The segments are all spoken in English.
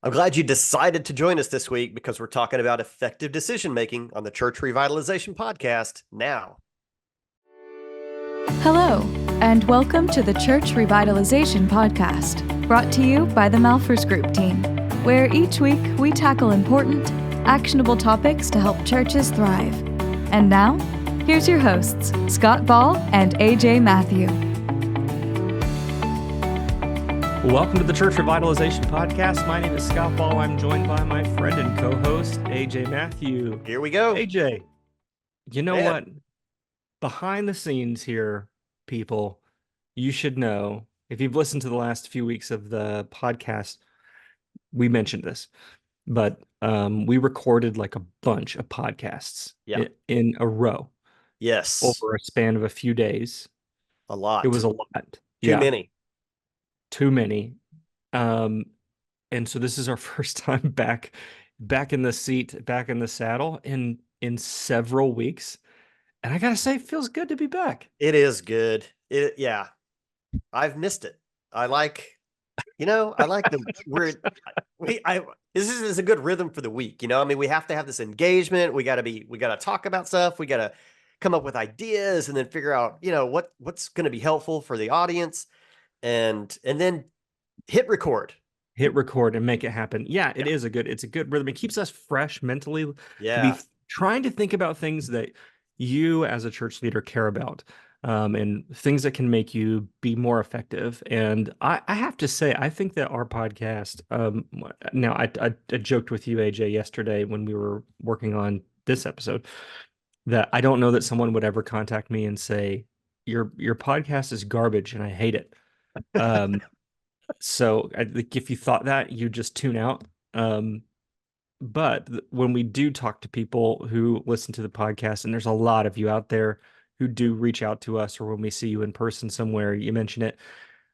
I'm glad you decided to join us this week because we're talking about effective decision making on the Church Revitalization podcast now. Hello, and welcome to the Church Revitalization Podcast, brought to you by the Malfers Group team, where each week we tackle important, actionable topics to help churches thrive. And now, here's your hosts, Scott Ball and AJ Matthew. Welcome to the Church Revitalization Podcast. My name is Scott Ball. I'm joined by my friend and co-host, AJ Matthew. Here we go. AJ, you know what? Behind the scenes here, people, you should know, if you've listened to the last few weeks of the podcast, we mentioned this, but we recorded like a bunch of podcasts in a row. Yes. Over a span of a few days. A lot. It was a lot. Too many. Too many. And so this is our first time back in the seat, back in the saddle in several weeks. And I gotta say, it feels good to be back. It is good. Yeah. I've missed it. I like this is a good rhythm for the week. We have to have this engagement. We gotta talk about stuff. We gotta come up with ideas and then figure out, what's going to be helpful for the audience. And then hit record and make it happen. Yeah, it's a good rhythm. It keeps us fresh mentally. Yeah. To be trying to think about things that you as a church leader care about, and things that can make you be more effective. And I have to say, I think that our podcast, now I joked with you, AJ, yesterday when we were working on this episode, that I don't know that someone would ever contact me and say, your podcast is garbage and I hate it. So I think if you thought that, you just tune out. But when we do talk to people who listen to the podcast, and there's a lot of you out there who do reach out to us, or when we see you in person somewhere, you mention it,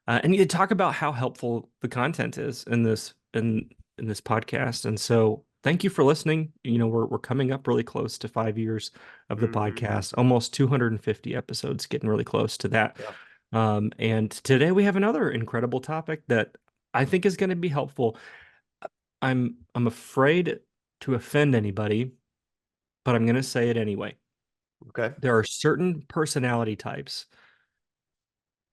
and you talk about how helpful the content is in this podcast. And so thank you for listening. We're coming up really close to 5 years of the podcast, almost 250 episodes, getting really close to that. Yeah. And today we have another incredible topic that I think is going to be helpful. I'm afraid to offend anybody, but I'm going to say it anyway. Okay. There are certain personality types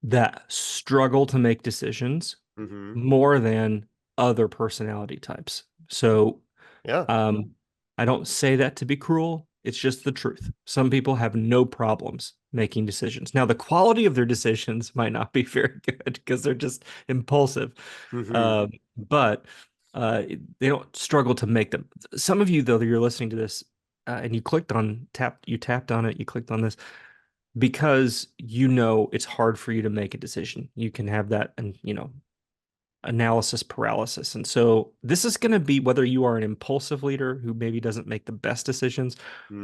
that struggle to make decisions more than other personality types. So, I don't say that to be cruel. It's just the truth. Some people have no problems making decisions. Now, the quality of their decisions might not be very good because they're just impulsive. But they don't struggle to make them. Some of you, though, you're listening to this and you tapped on it, you clicked on this because it's hard for you to make a decision. You can have that and analysis paralysis. And so this is going to be whether you are an impulsive leader who maybe doesn't make the best decisions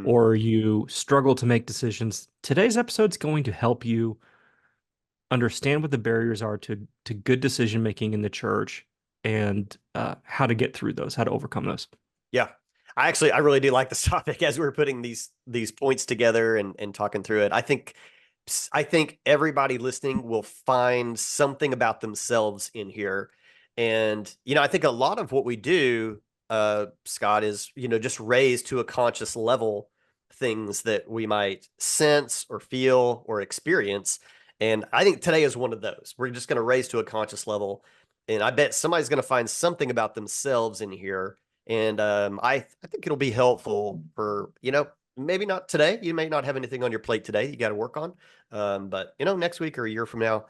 or you struggle to make decisions. Today's episode is going to help you understand what the barriers are to good decision making in the church and how to get through those, how to overcome those. Yeah. I really do like this topic as we were putting these points together and talking through it. I think everybody listening will find something about themselves in here. And, I think a lot of what we do, Scott, is, just raise to a conscious level things that we might sense or feel or experience. And I think today is one of those. We're just going to raise to a conscious level. And I bet somebody's going to find something about themselves in here. And I think it'll be helpful for, maybe not today. You may not have anything on your plate today you got to work on. But, next week or a year from now,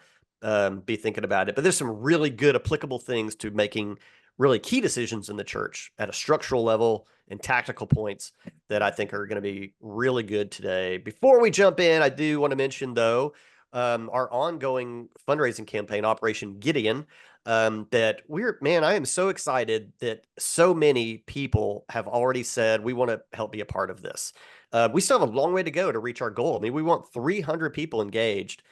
be thinking about it. But there's some really good applicable things to making really key decisions in the church at a structural level and tactical points that I think are going to be really good today. Before we jump in, I do want to mention, though, our ongoing fundraising campaign, Operation Gideon, I am so excited that so many people have already said we want to help be a part of this. We still have a long way to go to reach our goal. We want 300 people engaged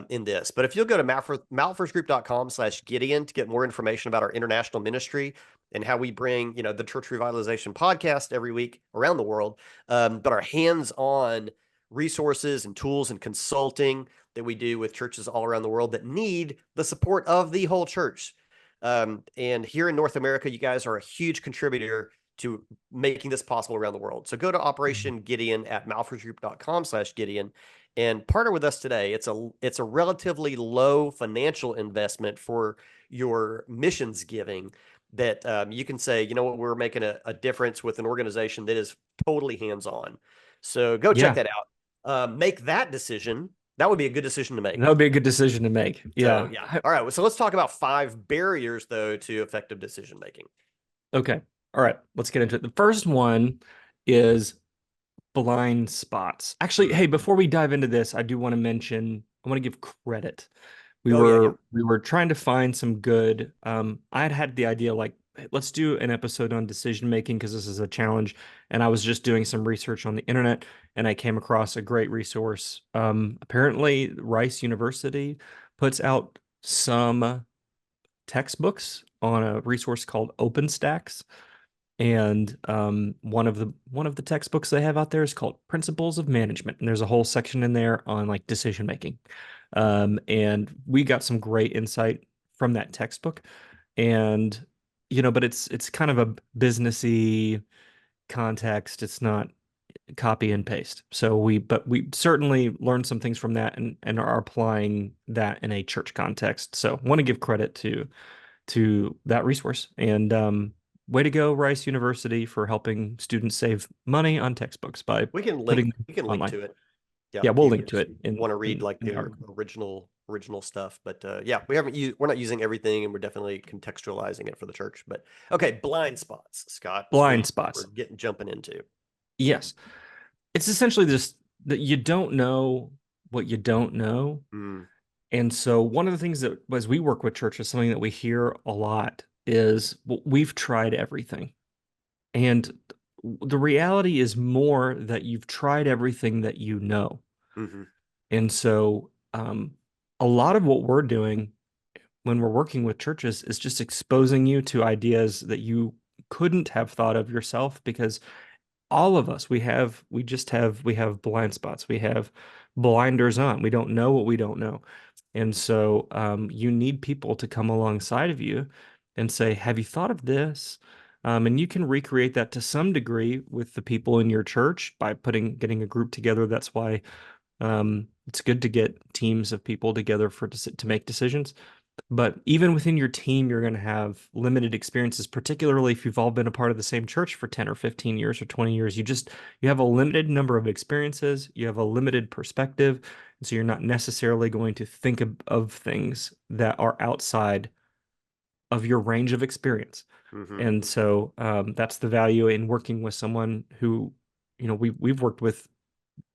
in this. But if you'll go to malfersgroup.com/Gideon to get more information about our international ministry and how we bring, the Church Revitalization podcast every week around the world, but our hands-on resources and tools and consulting that we do with churches all around the world that need the support of the whole church. And here in North America, you guys are a huge contributor to making this possible around the world. So go to Operation Gideon at malforsgroup.com/Gideon and partner with us today. It's a relatively low financial investment for your missions giving that you can say, you know what, we're making a difference with an organization that is totally hands-on. So go check Yeah, that out. Make that decision. That would be a good decision to that make. would be a good decision to make. So Yeah. yeah. All right. So let's talk about 5 barriers though to effective decision making. Okay. All right. Let's get into it. The first one is blind spots. Actually, hey, Mm. before we dive into this, I do want to mention, I want to give credit. We Oh yeah, yeah. were we were trying to find some good. I had the idea like, hey, let's do an episode on decision making because this is a challenge. And I was just doing some research on the internet and I came across a great resource. Apparently, Rice University puts out some textbooks on a resource called OpenStax. And one of the textbooks they have out there is called Principles of Management, and there's a whole section in there on like decision making. And we got some great insight from that textbook, and but it's kind of a businessy context. It's not copy and paste. But we certainly learned some things from that, and are applying that in a church context. So want to give credit to that resource. And way to go, Rice University, for helping students save money on textbooks by We can link putting them we can link online. to it. Yeah, Yeah, if we'll you link to just it want to read like in the their article. original stuff. But yeah, we're not using everything, and we're definitely contextualizing it for the church. But okay, blind spots, Scott, is Blind what we're spots. getting jumping into. Yes. It's essentially just that you don't know what you don't know. Mm, And so one of the things that as we work with churches, something that we hear a lot is, well, we've tried everything. And the reality is more that you've tried everything that you know. hmm And so, a lot of what we're doing when we're working with churches is just exposing you to ideas that you couldn't have thought of yourself, because all of us, we have blind spots. We have blinders on. We don't know what we don't know. And so, you need people to come alongside of you and say, have you thought of this? And you can recreate that to some degree with the people in your church by getting a group together. That's why it's good to get teams of people together to make decisions. But even within your team, you're going to have limited experiences, particularly if you've all been a part of the same church for 10 or 15 years or 20 years. You have a limited number of experiences, you have a limited perspective, and so you're not necessarily going to think of things that are outside of your range of experience. hmm And so that's the value in working with someone who, we've worked with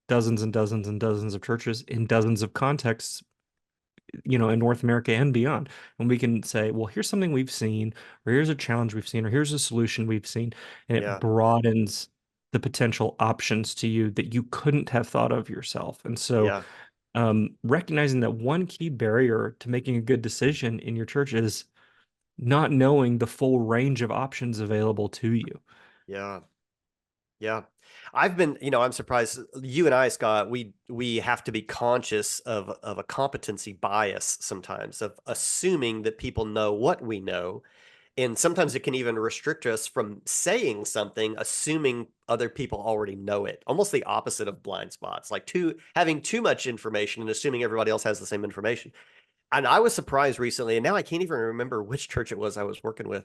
dozens and dozens and dozens of churches in dozens of contexts, in North America and beyond. And we can say, well, here's something we've seen, or here's a challenge we've seen, or here's a solution we've seen. And it Yeah, broadens the potential options to you that you couldn't have thought of yourself. And so, yeah, recognizing that one key barrier to making a good decision in your church is not knowing the full range of options available to you. yeah. Yeah. I've been, I'm surprised you and I, Scott, we have to be conscious of a competency bias sometimes, of assuming that people know what we know. And sometimes it can even restrict us from saying something, assuming other people already know it. Almost the opposite of blind spots, like having too much information and assuming everybody else has the same information. And I was surprised recently, and now I can't even remember which church it was I was working with.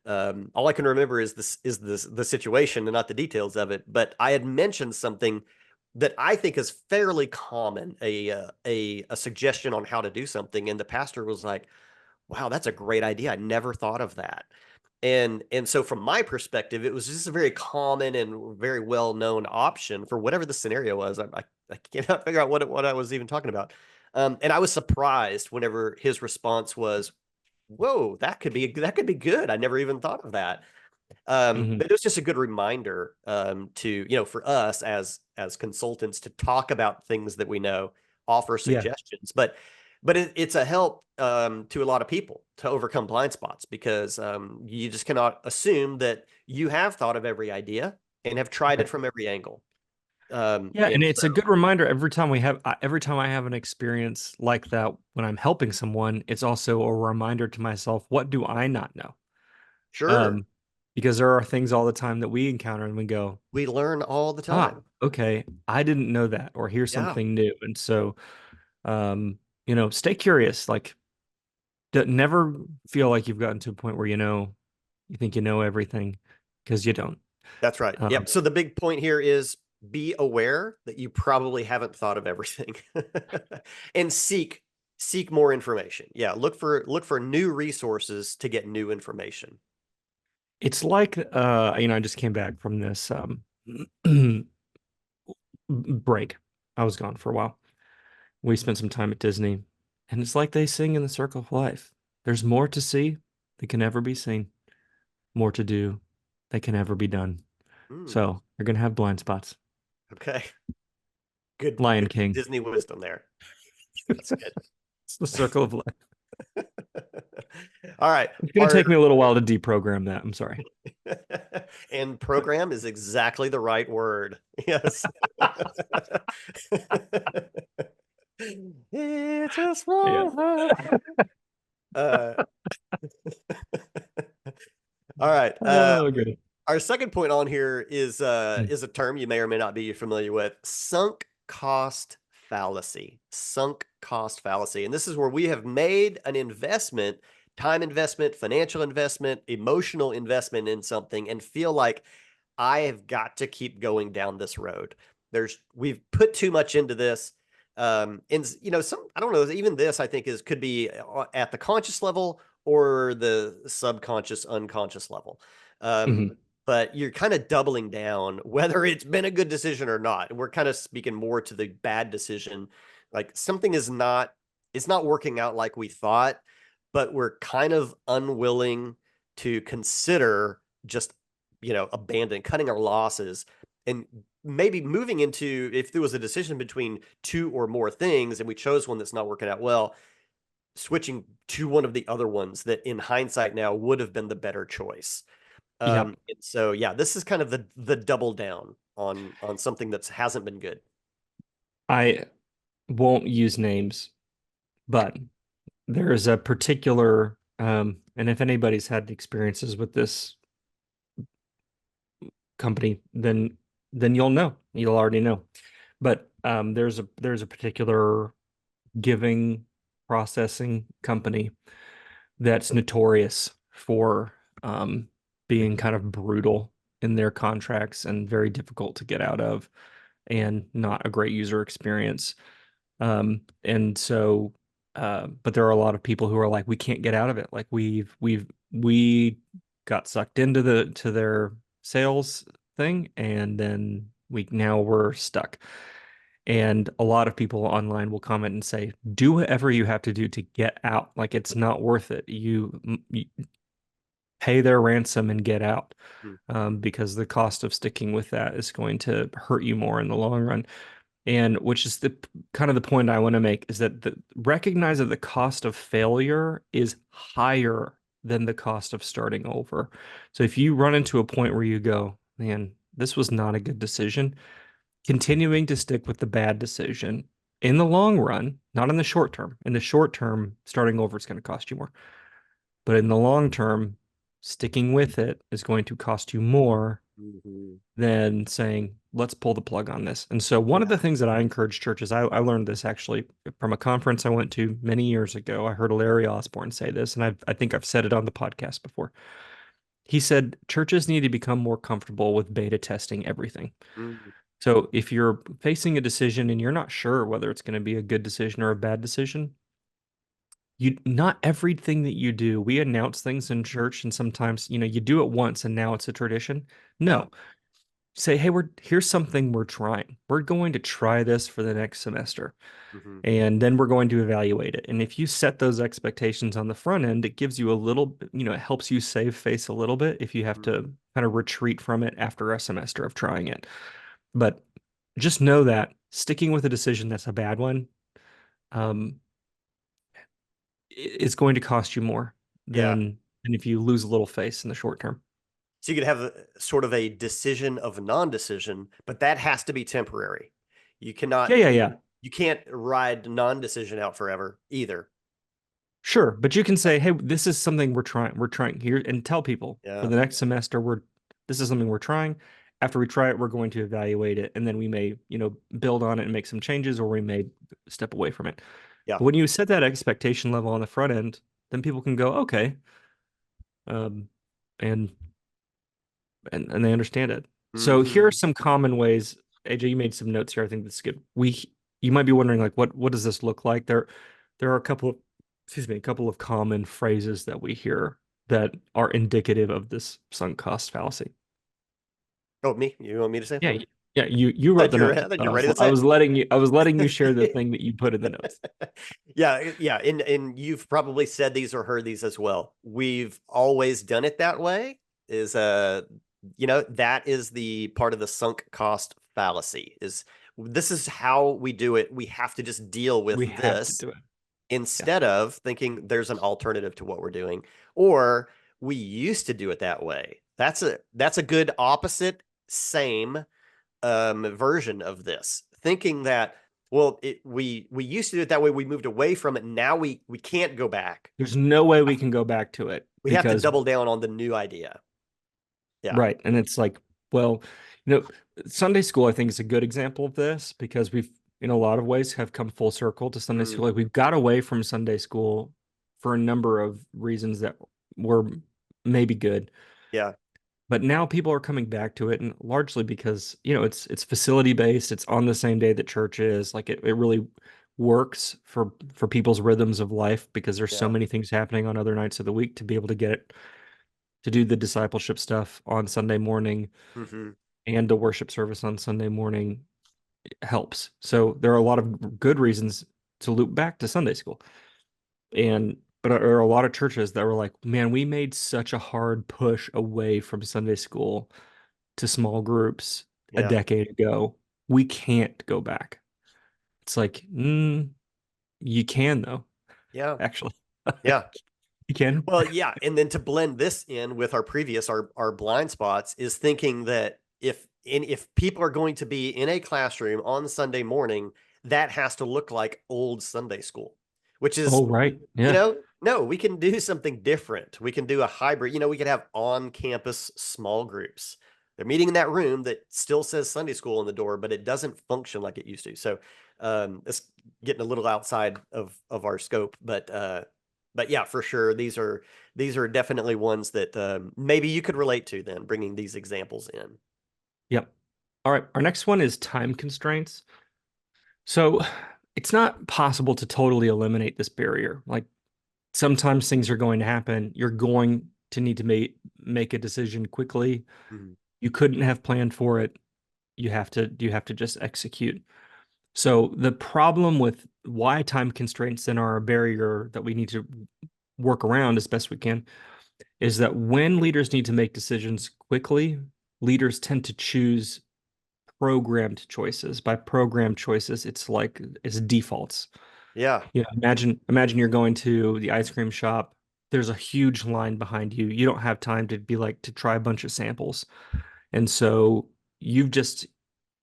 All I can remember is the situation and not the details of it. But I had mentioned something that I think is fairly common, a suggestion on how to do something, and the pastor was like, "Wow, that's a great idea. I never thought of that." And so from my perspective, it was just a very common and very well known option for whatever the scenario was. I cannot figure out what I was even talking about. And I was surprised whenever his response was, "Whoa, that could be good. I never even thought of that." Mhm. But it was just a good reminder to, for us as consultants to talk about things that we know, offer Yeah. suggestions. But it's a help to a lot of people to overcome blind spots because you just cannot assume that you have thought of every idea and have tried it Right. from every angle. Yeah, And and so, it's a good reminder every time I have an experience like that when I'm helping someone, it's also a reminder to myself, what do I not know? sure, Um, because there are things all the time that we encounter and we go, we learn all the ah, time. okay, I didn't know that, or here's Yeah, something new. And so, um, stay curious. Like, never feel like you've gotten to a point where you think you know everything, because you don't. that's right. Um, Yep. So the big point here is be aware that you probably haven't thought of everything, and seek more information. Yeah, look for new resources to get new information. it's like, I just came back from this break. I was gone for a while. We spent some time at Disney, and it's like they sing in the Circle of Life. There's more to see that can never be seen, more to do that can never be done. Mm, So you're gonna have blind spots. okay, good Lion King. Disney wisdom there. That's good. It's the Circle of Life. All right. It's gonna Our take me a little while to deprogram that. I'm sorry. and program is exactly the right word. Yes. It's a Yeah. small heart. Uh, all right. Oh, good. Our second point on here Mm. is a term you may or may not be familiar with: sunk cost fallacy. Sunk cost fallacy. And this is where we have made an investment, time investment, financial investment, emotional investment in something, and feel like I have got to keep going down this road. We've put too much into this. And some, I don't know, even this I think could be at the conscious level or the subconscious, unconscious level. Um, Mhm. but you're kind of doubling down whether it's been a good decision or not. And we're kind of speaking more to the bad decision. Like something is not working out like we thought, but we're kind of unwilling to consider just abandon, cutting our losses, and maybe moving into, if there was a decision between two or more things and we chose one that's not working out well, switching to one of the other ones that in hindsight now would have been the better choice. Yeah. And so yeah, this is kind of the double down on something that hasn't been good. I won't use names, but there is a particular, and if anybody's had experiences with this company, then you'll know. You'll already know. But there's a particular giving processing company that's notorious for being kind of brutal in their contracts and very difficult to get out of, and not a great user experience. And so, but there are a lot of people who are like, we can't get out of it. Like we got sucked into to their sales thing, and then we're stuck. And a lot of people online will comment and say, do whatever you have to do to get out. Like it's not worth it. You pay their ransom and get out, Mm, because the cost of sticking with that is going to hurt you more in the long run. And which is the kind of the point I want to make, is that recognize that the cost of failure is higher than the cost of starting over. So if you run into a point where you go, man, this was not a good decision, continuing to stick with the bad decision in the long run, not in the short term. In the short term, starting over is going to cost you more. But in the long term, sticking with it is going to cost you more mhm. than saying, let's pull the plug on this. And so, one of the Yeah. things that I encourage churches, I learned this actually from a conference I went to many years ago. I heard Larry Osborne say this, and I think I've said it on the podcast before. He said churches need to become more comfortable with beta testing everything. Mm, So, if you're facing a decision and you're not sure whether it's going to be a good decision or a bad decision, not everything that you do, we announce things in church, and sometimes, you do it once and now it's a tradition. yeah. No, say, hey, here's something we're trying. We're going to try this for the next semester, Hmm. and then we're going to evaluate it. And if you set those expectations on the front end, it gives you a little, it helps you save face a little bit if you have to kind of retreat from it after a semester of trying it. But just know that sticking with a decision that's a bad one, um, is going to cost you more Yeah. than if you lose a little face in the short term. So you could have sort of a decision of non-decision, but that has to be temporary. You Yeah, cannot, yeah, yeah. you can't ride non-decision out forever either. Sure, but you can say, "Hey, this is something we're trying here," and tell people for Yeah. the next semester, this is something we're trying. After we try it, we're going to evaluate it, and then we may, build on it and make some changes, or we may step away from it. Yeah. But when you set that expectation level on the front end, then people can go, "Okay," um, and and they understand it. So here are Hmm. some common ways. AJ, you made some notes here. I think that's good. You might be wondering, like, what does this look like? There are a couple of, excuse me, a couple of common phrases that we hear that are indicative of this sunk cost fallacy. Oh, me? You want me to say? Yeah, yeah. You wrote the I notes, thought but you're ready to I say was letting you share the it. thing that you put in the notes. Yeah, yeah, and you've probably said these or heard these as well. We've always done it that way. Is that is the part of the sunk cost fallacy. Is this is how we do it. We have to just deal with We have to this do it. Yeah. instead of thinking there's an alternative to what we're doing, or we used to do it that way. That's a good opposite same version of this, thinking that, well, we used to do it that way, we moved away from it, and now we can't go back. There's no way we can go back to it We have to because double down on the new idea. Yeah. right. And it's like, well, you know, Sunday school, I think, is a good example of this because we've, in a lot of ways, have come full circle to Sunday Mm, school. Like we've got away from Sunday school for a number of reasons that were maybe good. yeah. But now people are coming back to it, and largely because, it's facility based, it's on the same day that church is. Like it really works for people's rhythms of life because there's so Yeah. many things happening on other nights of the week to be able to get it to do the discipleship stuff on Sunday morning Hmm. and the worship service on Sunday morning helps. So there are a lot of good reasons to loop back to Sunday school. But there are a lot of churches that were like, man, we made such a hard push away from Sunday school to small groups a Yeah. decade ago. We can't go back. It's like, you can though, Yeah. actually. Yeah. You can. Well, yeah, and then to blend this in with our previous our blind spots is thinking that if people are going to be in a classroom on Sunday morning, that has to look like old Sunday school, which is, Oh, right. Yeah. no, we can do something different. We can do a hybrid. We could have on-campus small groups. They're meeting in that room that still says Sunday school on the door, but it doesn't function like it used to. So it's getting a little outside of our scope, but yeah, for sure, these are definitely ones that maybe you could relate to. Then bringing these examples in. Yep. All right. Our next one is time constraints. So it's not possible to totally eliminate this barrier. Like sometimes things are going to happen. You're going to need to make a decision quickly. Mhm. You couldn't have planned for it. You have to just execute. So the problem with why time constraints then are a barrier that we need to work around as best we can is that when leaders need to make decisions quickly, leaders tend to choose programmed choices. By programmed choices, it's defaults. Yeah, Imagine you're going to the ice cream shop. There's a huge line behind you. You don't have time to be like to try a bunch of samples. And so you've just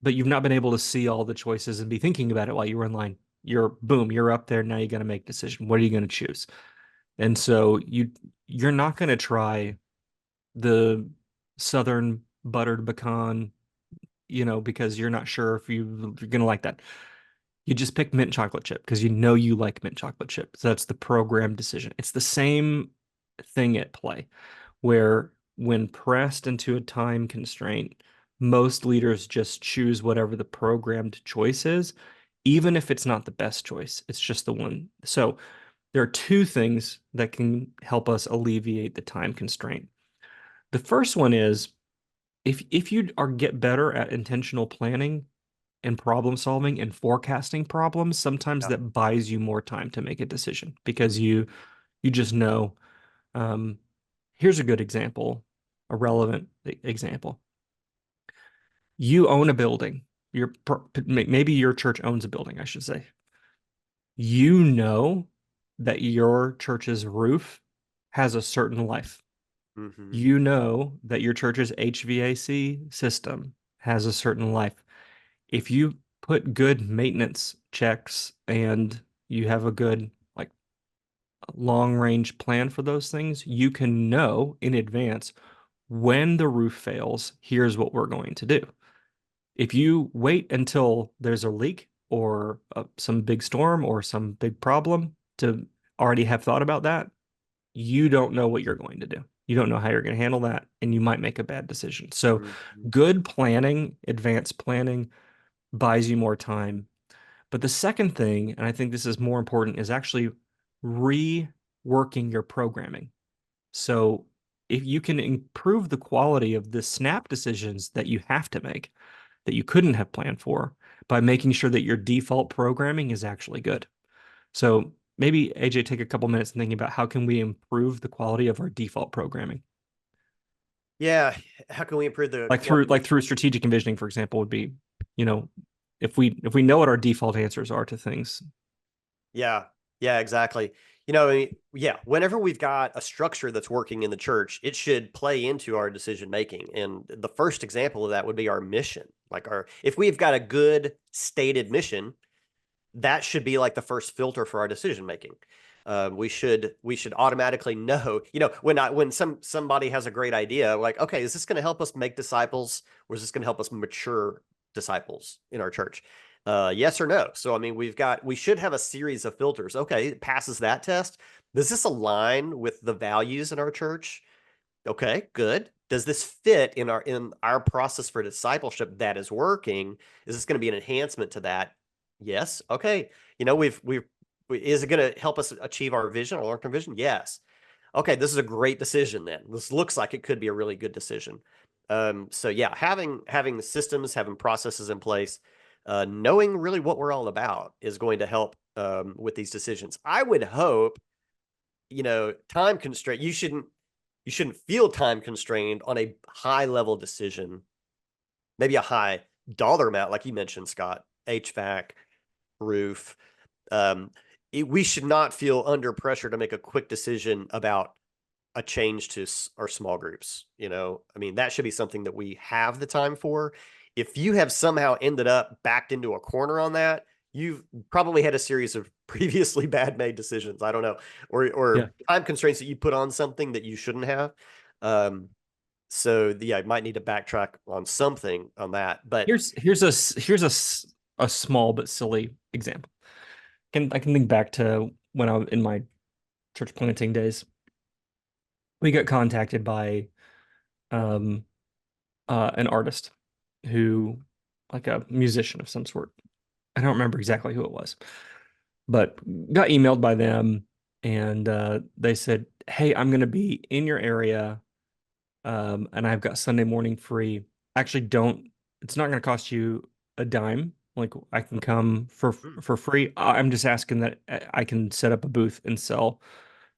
but you've not been able to see all the choices and be thinking about it while you were in line. You're up there. Now you got to make a decision. What are you going to choose? And so you're not going to try the Southern buttered pecan, because you're not sure if you're going to like that. You just pick mint chocolate chip because you know you like mint chocolate chip. So that's the program decision. It's the same thing at play, where when pressed into a time constraint, most leaders just choose whatever the programmed choice is, even if it's not the best choice. It's just the one. So there are two things that can help us alleviate the time constraint. The first one is if you are get better at intentional planning and problem solving and forecasting problems, sometimes yeah. that buys you more time to make a decision because you just know. Um, Here's a good example, a relevant example. You own a building. Maybe your church owns a building, I should say. You know that your church's roof has a certain life. Mm-hmm. You know that your church's HVAC system has a certain life. If you put good maintenance checks and you have a good like long range plan for those things, you can know in advance when the roof fails, here's what we're going to do. If you wait until there's a leak or some big storm or some big problem to already have thought about that, you don't know what you're going to do. You don't know how you're going to handle that, and you might make a bad decision. So, Mm-hmm. good planning, advanced planning buys you more time. But the second thing, and I think this is more important, is actually reworking your programming. So, if you can improve the quality of the snap decisions that you have to make that you couldn't have planned for by making sure that your default programming is actually good. So maybe AJ, take a couple minutes thinking about how can we improve the quality of our default programming. Yeah. How can we improve the Like through quality? like through strategic envisioning, for example, would be, you know, if we know what our default answers are to things. Yeah. Yeah, exactly. You know, I mean, yeah, whenever we've got a structure that's working in the church, it should play into our decision making. And the first example of that would be our mission. Like if we've got a good stated mission, that should be like the first filter for our decision making. We should automatically know, when somebody has a great idea, like, okay, is this going to help us make disciples, or is this going to help us mature disciples in our church? Yes or no. So I mean, we should have a series of filters. Okay, it passes that test. Does this align with the values in our church? Okay, good. Does this fit in our process for discipleship that is working? Is this going to be an enhancement to that? Yes. Okay. Is it going to help us achieve our vision, our long-term vision? Yes. Okay, this is a great decision then. This looks like it could be a really good decision. So yeah, having the systems, having processes in place, knowing really what we're all about is going to help with these decisions. I would hope, time constraint. You shouldn't feel time constrained on a high level decision, maybe a high dollar amount, like you mentioned, Scott, HVAC, roof. Um, we should not feel under pressure to make a quick decision about a change to our small groups. I mean, that should be something that we have the time for. If you have somehow ended up backed into a corner on that, you've probably had a series of previously bad made decisions. I don't know, Yeah. or time constraints that you put on something that you shouldn't have. Um, so yeah, I might need to backtrack on something on that. But Here's a small but silly example. I can think back to when I was in my church planting days. We got contacted by um an artist who, like a musician of some sort. I don't remember exactly who it was, but got emailed by them, and they said, "Hey, I'm going to be in your area, and I've got Sunday morning free. Actually, don't. It's not going to cost you a dime. Like I can come for free. I'm just asking that I can set up a booth and sell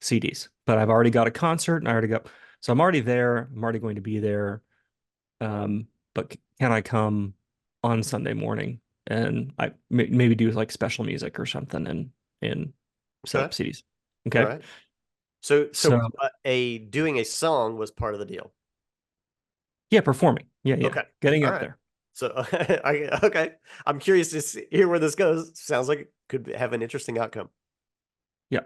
CDs. But I've already got a concert, and I already got. So I'm already there. I'm already going to be there. But can I come on Sunday morning and maybe do like special music or something and set okay, up CDs? all Okay. right. So So a doing a song was part of the deal. yeah, performing. Yeah. Okay, Getting all up right. there. So okay, I'm curious to hear where this goes. Sounds like it could have an interesting outcome. Yeah.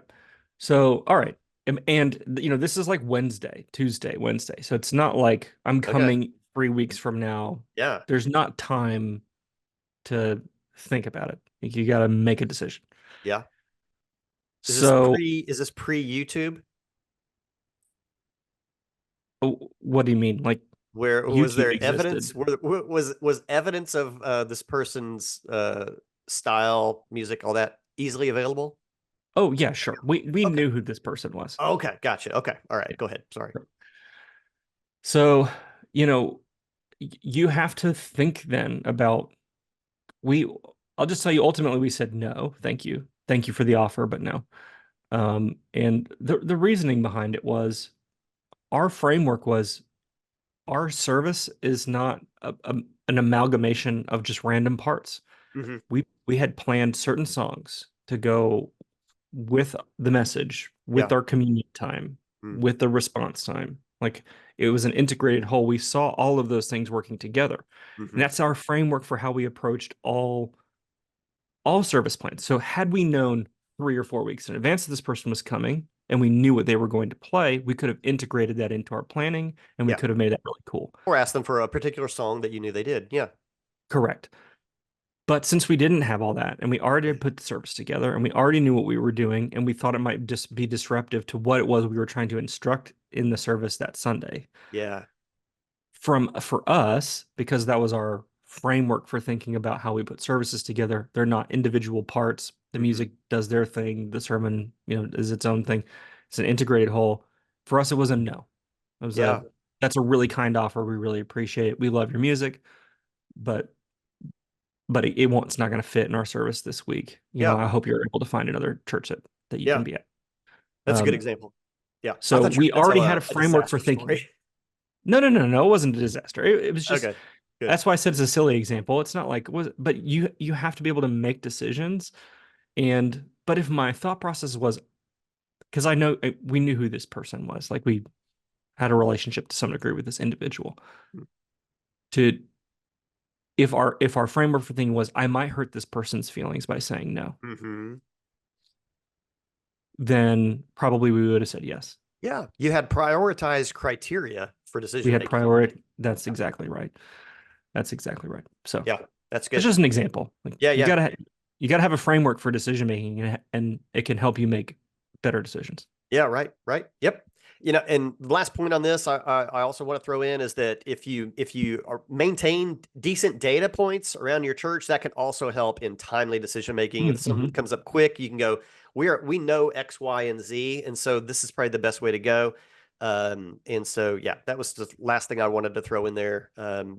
So, all right. This is like Wednesday, Tuesday, Wednesday. So it's not like I'm Okay, coming 3 weeks from now. yeah. There's not time to think about it. You got to make a decision. Yeah. So, Is this pre YouTube? what do you mean? Like Where was YouTube there existed? evidence? Was evidence of this person's style, music, all that easily available? Oh, yeah, sure. We Okay. knew who this person was. Okay, gotcha. Okay. All right. Yeah. Go ahead. Sorry. So, you know, you have to think then about we I'll just tell you ultimately we said no, thank you. Thank you for the offer, but no. And the reasoning behind it was our framework was our service is not an amalgamation of just random parts. Hmm. We had planned certain songs to go with the message, with Yeah. our communion time, Mm. with the response time. Like it was an integrated whole. We saw all of those things working together. And that's our framework for how we approached all service plans. So had we known 3 or 4 weeks in advance that this person was coming and we knew what they were going to play, we could have integrated that into our planning and we Yeah. could have made that really cool. Or ask them for a particular song that you knew they did. Yeah. Correct. But since we didn't have all that and we already had put the service together and we already knew what we were doing and we thought it might just be disruptive to what it was we were trying to instruct in the service that Sunday. Yeah. For us, because that was our framework for thinking about how we put services together, they're not individual parts. The music does their thing, the sermon, is its own thing. It's an integrated whole. For us, it was a no. It was that's a really kind offer. We really appreciate it. We love your music, but it's not going to fit in our service this week. I hope you're able to find another church that you can be at. That's a good example. Yeah. So we already had a framework for thinking. Story. No. It wasn't a disaster. It was just, okay. Good. That's why I said it's a silly example. It's not like, but you have to be able to make decisions. But if my thought process was, because we knew who this person was, like we had a relationship to some degree with this individual. If our framework for thinking was, I might hurt this person's feelings by saying no, then probably we would have said yes. Yeah, you had prioritized criteria for decision. We had priority. That's exactly right. That's exactly right. So yeah, that's good. It's just an example. You gotta have a framework for decision making, and it can help you make better decisions. Yeah, right. Yep. And the last point on this, I also want to throw in is that if you maintain decent data points around your church, that can also help in timely decision making. If something comes up quick, you can go, we know X, Y, and Z, and so this is probably the best way to go. And so, yeah, that was the last thing I wanted to throw in there.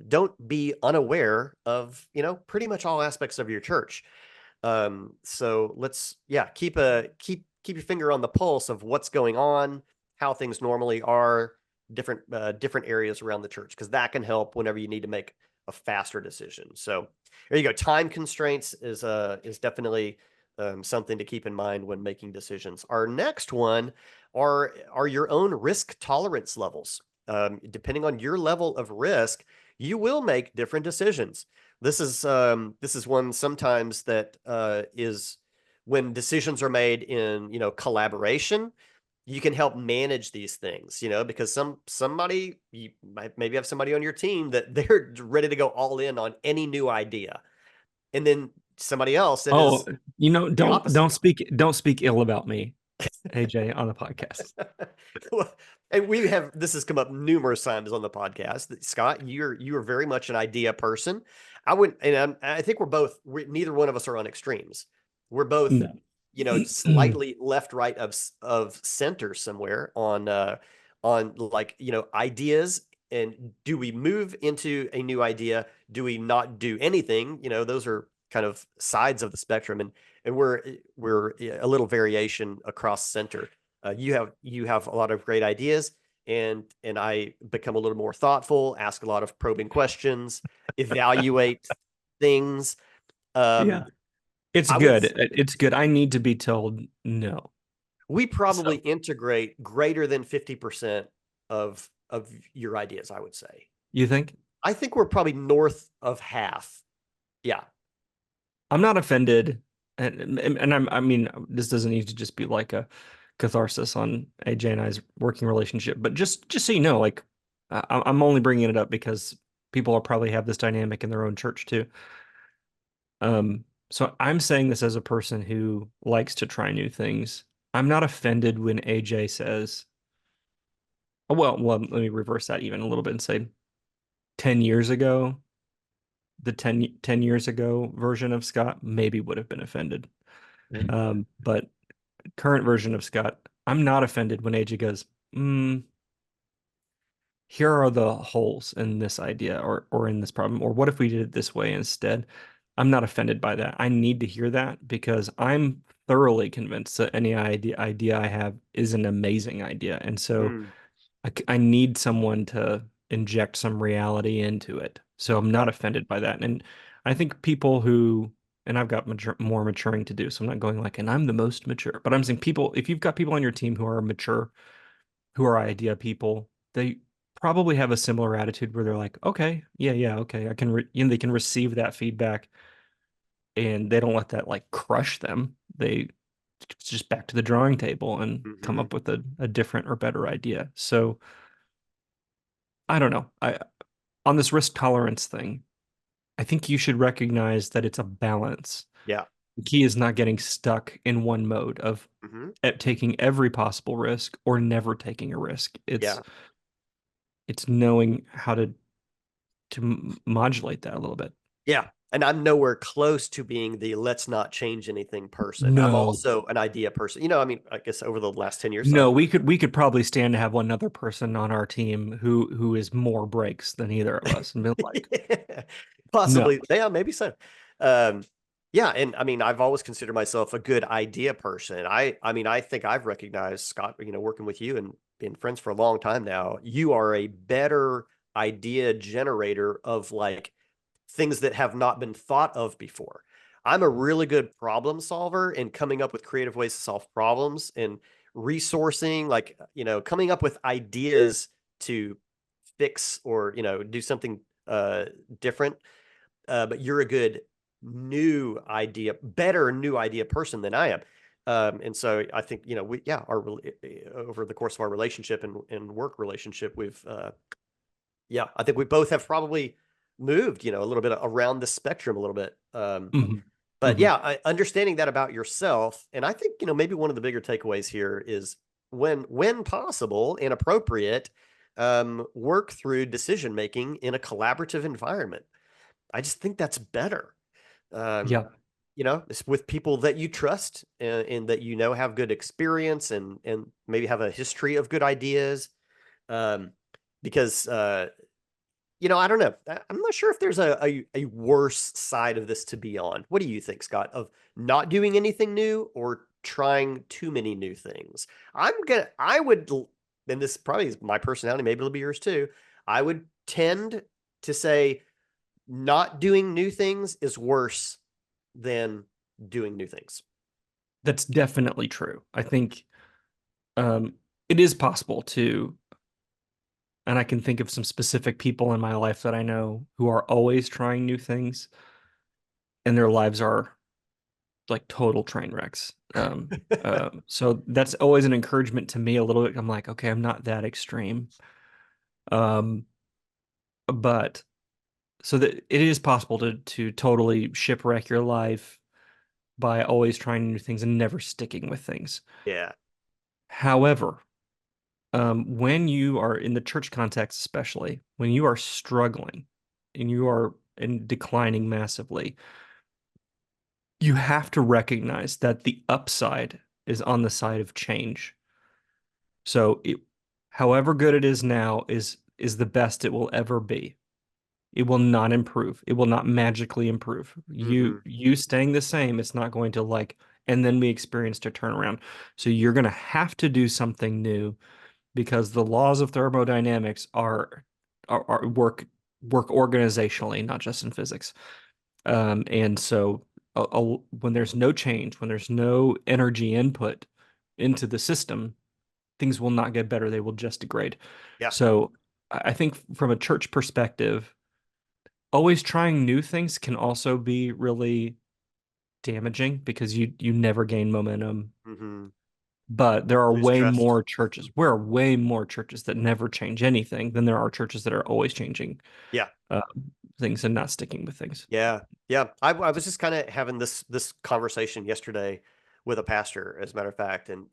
Don't be unaware of, pretty much all aspects of your church. So let's, keep your finger on the pulse of what's going on, how things normally are, different areas around the church, because that can help whenever you need to make a faster decision. So there you go. Time constraints is definitely something to keep in mind when making decisions. Our next one are your own risk tolerance levels. Depending on your level of risk, you will make different decisions. This is one sometimes that is when decisions are made in collaboration. You can help manage these things, because somebody, you might maybe have somebody on your team that they're ready to go all in on any new idea, and then somebody else that don't speak ill about me, AJ, on the podcast. And this has come up numerous times on the podcast. Scott, you are very much an idea person. I think neither one of us are on extremes. We're both slightly left, right of center somewhere on ideas. And do we move into a new idea? Do we not do anything? Those are kind of sides of the spectrum, and we're a little variation across center. You have a lot of great ideas, and I become a little more thoughtful, ask a lot of probing questions, evaluate things. It's good. It's good. I need to be told no. We probably integrate greater than 50% of your ideas, I would say. You think? I think we're probably north of half. Yeah. I'm not offended. And I mean, this doesn't need to just be like a catharsis on AJ and I's working relationship, but just so you know, like I'm only bringing it up because people will probably have this dynamic in their own church too. So I'm saying this as a person who likes to try new things. I'm not offended when AJ says, oh, well, let me reverse that even a little bit and say 10 years ago, the 10 years ago version of Scott maybe would have been offended. But current version of Scott, I'm not offended when AJ goes, here are the holes in this idea or in this problem, or what if we did it this way instead? I'm not offended by that. I need to hear that because I'm thoroughly convinced that any idea I have is an amazing idea. And so I need someone to inject some reality into it. So I'm not offended by that. And I think people and I've got more maturing to do. So I'm not going like, and I'm the most mature, but I'm saying if you've got people on your team who are mature, who are idea people, they probably have a similar attitude where they're like, okay, yeah, okay, I can they can receive that feedback, and they don't let that like crush them. They just back to the drawing table and come Mm-hmm. up with a different or better idea. So I don't know. I On this risk tolerance thing, I think you should recognize that it's a balance. Yeah. The key is not getting stuck in one mode of Mm-hmm. taking every possible risk or never taking a risk. Yeah. It's knowing how to modulate that a little bit. Yeah. And I'm nowhere close to being the let's not change anything person. I'm No, also an idea person. I mean, I guess over the last 10 years, no, we could probably stand to have one other person on our team who is more breaks than either of us and be like, no. possibly. Yeah, maybe so. Um, yeah. And I mean, I've always considered myself a good idea person. I mean, I think I've recognized, Scott, working with you and being friends for a long time now, you are a better idea generator of like things that have not been thought of before. I'm a really good problem solver and coming up with creative ways to solve problems and resourcing, like, coming up with ideas to fix or, do something different. But you're a good better new idea person than I am. And so I think, over the course of our relationship and work relationship, I think we both have probably moved, a little bit around the spectrum a little bit. Mhm. But Mhm. yeah, understanding that about yourself, and I think maybe one of the bigger takeaways here is when possible and appropriate, work through decision making in a collaborative environment. I just think that's better. Um, Yeah. it's with people that you trust and that have good experience and maybe have a history of good ideas. Um, because I don't know. I'm not sure if there's a worse side of this to be on. What do you think, Scott, of not doing anything new or trying too many new things? I would, and this probably is my personality, maybe it'll be yours too. I would tend to say not doing new things is worse than doing new things. That's definitely true. I think um, it is possible to, and I can think of some specific people in my life that I know who are always trying new things, and their lives are like total train wrecks. So that's always an encouragement to me a little bit. I'm like, okay, I'm not that extreme. Um, but so that it is possible to totally shipwreck your life by always trying new things and never sticking with things. Yeah. However, when you are in the church context, especially when you are struggling and you are in declining massively, you have to recognize that the upside is on the side of change. So, however good it is now is the best it will ever be. It will not improve. It will not magically improve. You Hmm. you staying the same, it's not going to and then we experienced a turnaround. So you're going to have to do something new because the laws of thermodynamics are work organizationally, not just in physics. And so when there's no change, when there's no energy input into the system, things will not get better. They will just degrade. Yeah. So I think from a church perspective, always trying new things can also be really damaging because you never gain momentum. Hmm. But there are Lose way trust. more churches. There are way more churches that never change anything than there are churches that are always changing Yeah. uh, things and not sticking with things. Yeah, yeah. I was just kind of having this conversation yesterday with a pastor, as a matter of fact, and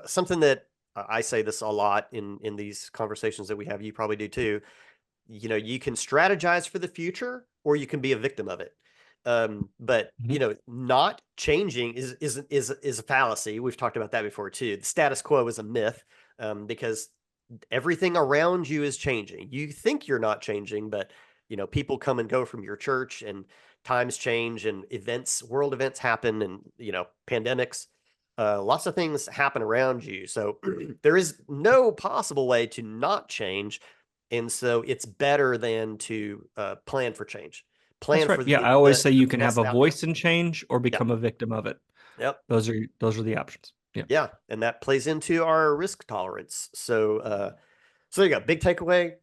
something that I say this a lot in these conversations that we have. You probably do too. You can strategize for the future, or you can be a victim of it. But Mhm. not changing is a fallacy. We've talked about that before too. The status quo is a myth, because everything around you is changing. You think you're not changing, but people come and go from your church and times change and world events happen and pandemics. Lots of things happen around you. So there is no possible way to not change. And so it's better than to plan for change. That's Plan right. for Yeah, the I always the, say the you can have best a outcome. voice in change or Yeah. become a victim of it. Yep. Those are the options. Yeah. Yeah, and that plays into our risk tolerance. So So there you go. Big takeaway.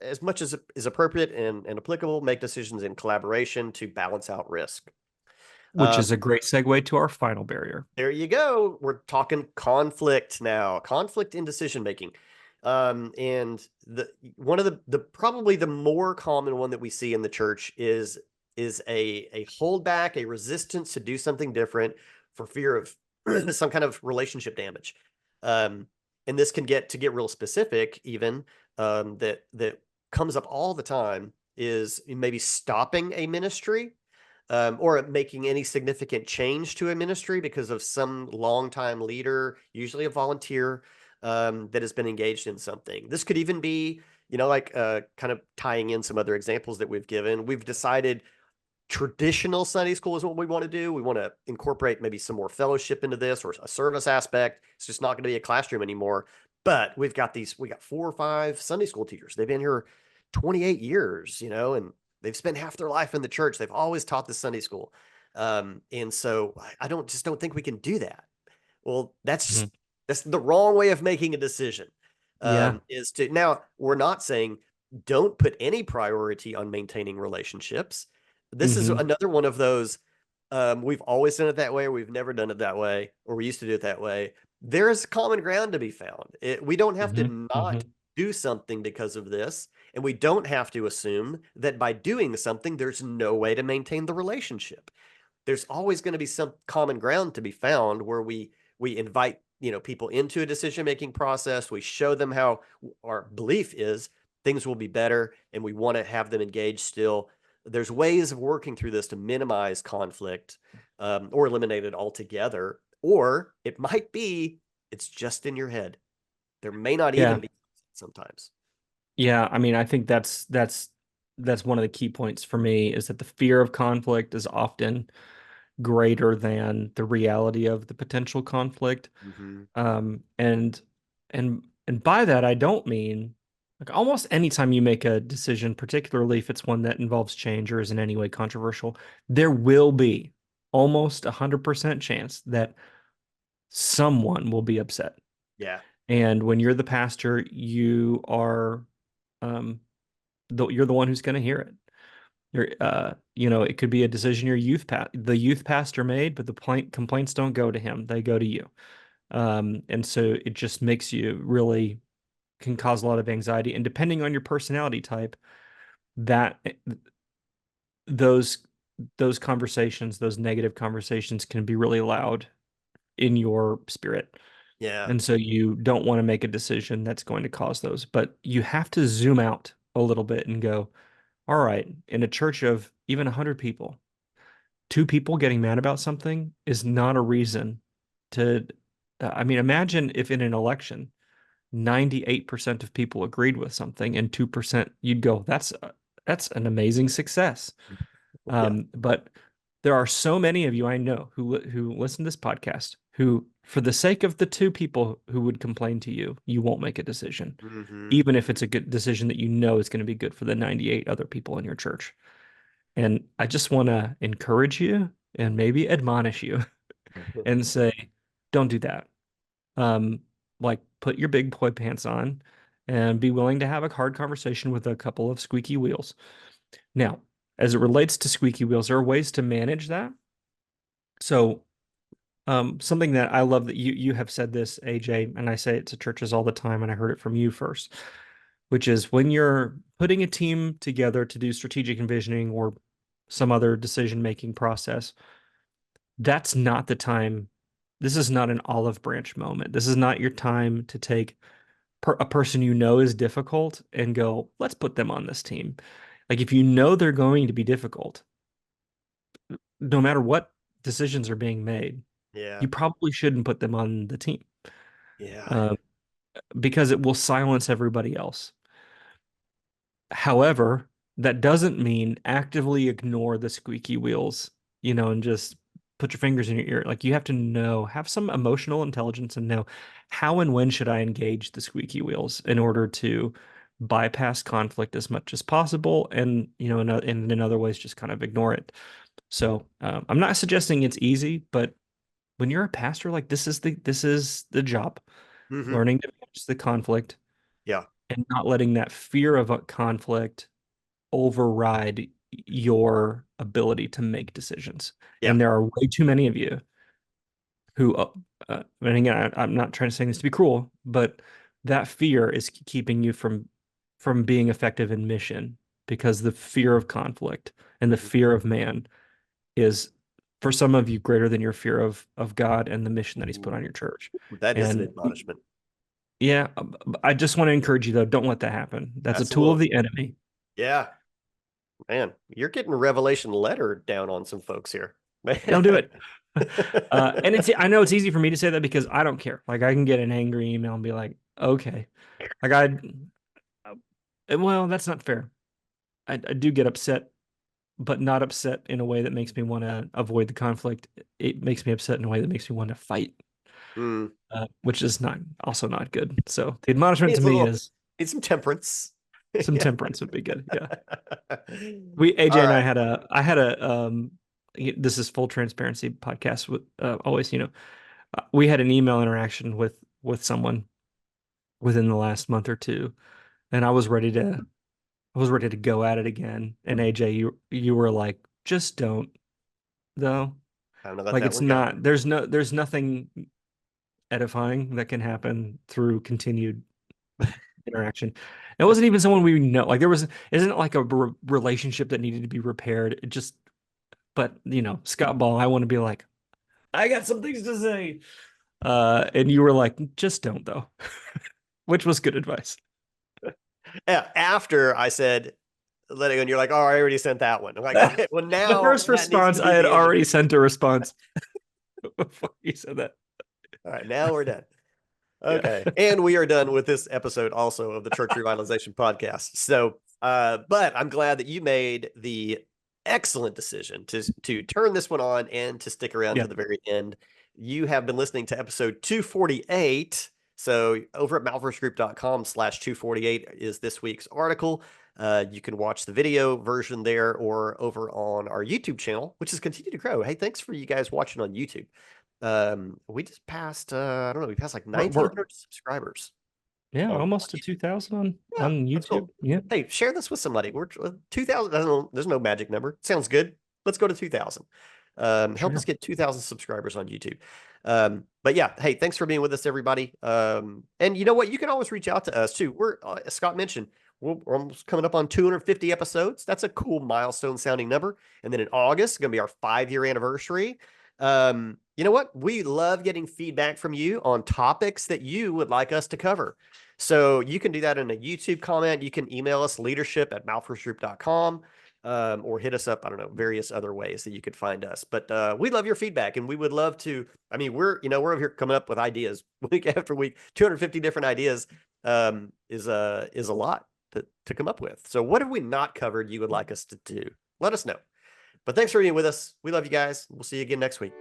As much as is appropriate and applicable, make decisions in collaboration to balance out risk. Which is a great segue to our final barrier. There you go. We're talking conflict now. Conflict in decision making. And the one of the probably the more common one that we see in the church is a holdback, a resistance to do something different for fear of some kind of relationship damage. And this can get real specific, even that comes up all the time is maybe stopping a ministry or making any significant change to a ministry because of some longtime leader, usually a volunteer, that has been engaged in something. This could even be, like kind of tying in some other examples that we've given. We've decided traditional Sunday school is what we want to do. We want to incorporate maybe some more fellowship into this or a service aspect. It's just not going to be a classroom anymore. But we got 4 or 5 Sunday school teachers. They've been here 28 years, and they've spent half their life in the church. They've always taught the Sunday school. And so I don't think we can do that. Well, that's the wrong way of making a decision. Yeah. Is to now we're not saying don't put any priority on maintaining relationships. This is another one of those. We've always done it that way, or we've never done it that way, or we used to do it that way. There is common ground to be found. We don't have to not do something because of this, and we don't have to assume that by doing something, there's no way to maintain the relationship. There's always going to be some common ground to be found where we invite people into a decision-making process. We show them how our belief is things will be better, and we want to have them engaged still. There's ways of working through this to minimize conflict or eliminate it altogether. Or it might be it's just in your head. There may not even be sometimes. Yeah, I mean, I think that's one of the key points for me is that the fear of conflict is often greater than the reality of the potential conflict. And by that I don't mean like almost anytime you make a decision, particularly if it's one that involves change or is in any way controversial, there will be almost 100% chance that someone will be upset. Yeah. And when you're the pastor, you're the one who's going to hear it. It could be a decision the youth pastor made, but the complaints don't go to him; they go to you. And so it just makes you really can cause a lot of anxiety. And depending on your personality type, that those conversations, those negative conversations, can be really loud in your spirit. Yeah. And so you don't want to make a decision that's going to cause those, but you have to zoom out a little bit and go, all right, in a church of even 100 people, 2 people getting mad about something is not a reason to, I mean, imagine if in an election, 98% of people agreed with something and 2% you'd go, that's an amazing success. But there are so many of you I know who listen to this podcast who, for the sake of the 2 people who would complain to you, you won't make a decision, even if it's a good decision that you know is going to be good for the 98 other people in your church. And I just want to encourage you and maybe admonish you and say, don't do that. Like put your big boy pants on and be willing to have a hard conversation with a couple of squeaky wheels. Now, as it relates to squeaky wheels, there are ways to manage that. So, something that I love that you have said this, AJ, and I say it to churches all the time, and I heard it from you first, which is when you're putting a team together to do strategic envisioning or some other decision-making process, that's not the time. This is not an olive branch moment. This is not your time to take a person you know is difficult and go, let's put them on this team. Like if you know they're going to be difficult, no matter what decisions are being made, you probably shouldn't put them on the team. Because it will silence everybody else. However, that doesn't mean actively ignore the squeaky wheels, and just put your fingers in your ear. Like you have to have some emotional intelligence and know how and when should I engage the squeaky wheels in order to bypass conflict as much as possible, and in other ways just kind of ignore it. So I'm not suggesting it's easy, but when you're a pastor, like this is the job, learning to manage the conflict. Yeah. and not letting that fear of a conflict override your ability to make decisions. Yeah. And there are way too many of you who, and again, I'm not trying to say this to be cruel, but that fear is keeping you from being effective in mission, because the fear of conflict and the fear of man is, for some of you, greater than your fear of God and the mission that He's put on your church. That is an And admonishment. yeah, I just want to encourage you, though, don't let that happen. That's a tool of Absolutely. the enemy. Yeah. Man, you're getting a revelation letter down on some folks here. Don't do it. And I know it's easy for me to say that because I don't care. Like, I can get an angry email and be like, okay, like well, that's not fair. I do get upset, but not upset in a way that makes me want to avoid the conflict. It makes me upset in a way that makes me want to fight, which is also not good. So the admonishment to me is need some temperance. some temperance would be good. Yeah. AJ All and right. I had a this is full transparency podcast with always, we had an email interaction with someone within the last month or two, and I was ready to go at it again. And AJ, you were like, just don't, though. Time to let Like, that it's one go. not, there's nothing edifying that can happen through continued interaction. It wasn't even someone we know. Like, isn't like a relationship that needed to be repaired. But Scott Ball, I want to be like, I got some things to say. And you were like, just don't, though, which was good advice. Yeah, after I said, let it go, and you're like, oh, I already sent that one. I'm like, okay, well, The now first that needs response, to I be had the end of already it. sent a response before you said that. All right, now we're done. Yeah. Okay. And we are done with this episode also of the Church Revitalization podcast. So, but I'm glad that you made the excellent decision to turn this one on and to stick around Yeah. to the very end. You have been listening to episode 248. So over at malversegroup.com/248 is this week's article. You can watch the video version there or over on our YouTube channel, which has continued to grow. Hey, thanks for you guys watching on YouTube. We just passed, I don't know, we passed like We're, we're 1,900 subscribers. yeah, On almost to YouTube. 2,000 on Yeah, that's YouTube. cool. Yeah. Hey, share this with somebody. We're 2,000. There's no magic number. Sounds good. Let's go to 2,000. Help us Sure. get 2,000 subscribers on YouTube. But yeah, hey, thanks for being with us, everybody. And you know what? You can always reach out to us too. We're, as Scott mentioned, we're almost coming up on 250 episodes. That's a cool milestone sounding number. And then in August, it's going to be our 5-year anniversary. You know what? We love getting feedback from you on topics that you would like us to cover. So you can do that in a YouTube comment. You can email us leadership@malversegroup.com, or hit us up, I don't know, various other ways that you could find us. But we love your feedback, and we would love to. I mean, we're over here coming up with ideas week after week. 250 different ideas is a lot to come up with. So what have we not covered you would like us to do? Let us know. But thanks for being with us. We love you guys. We'll see you again next week.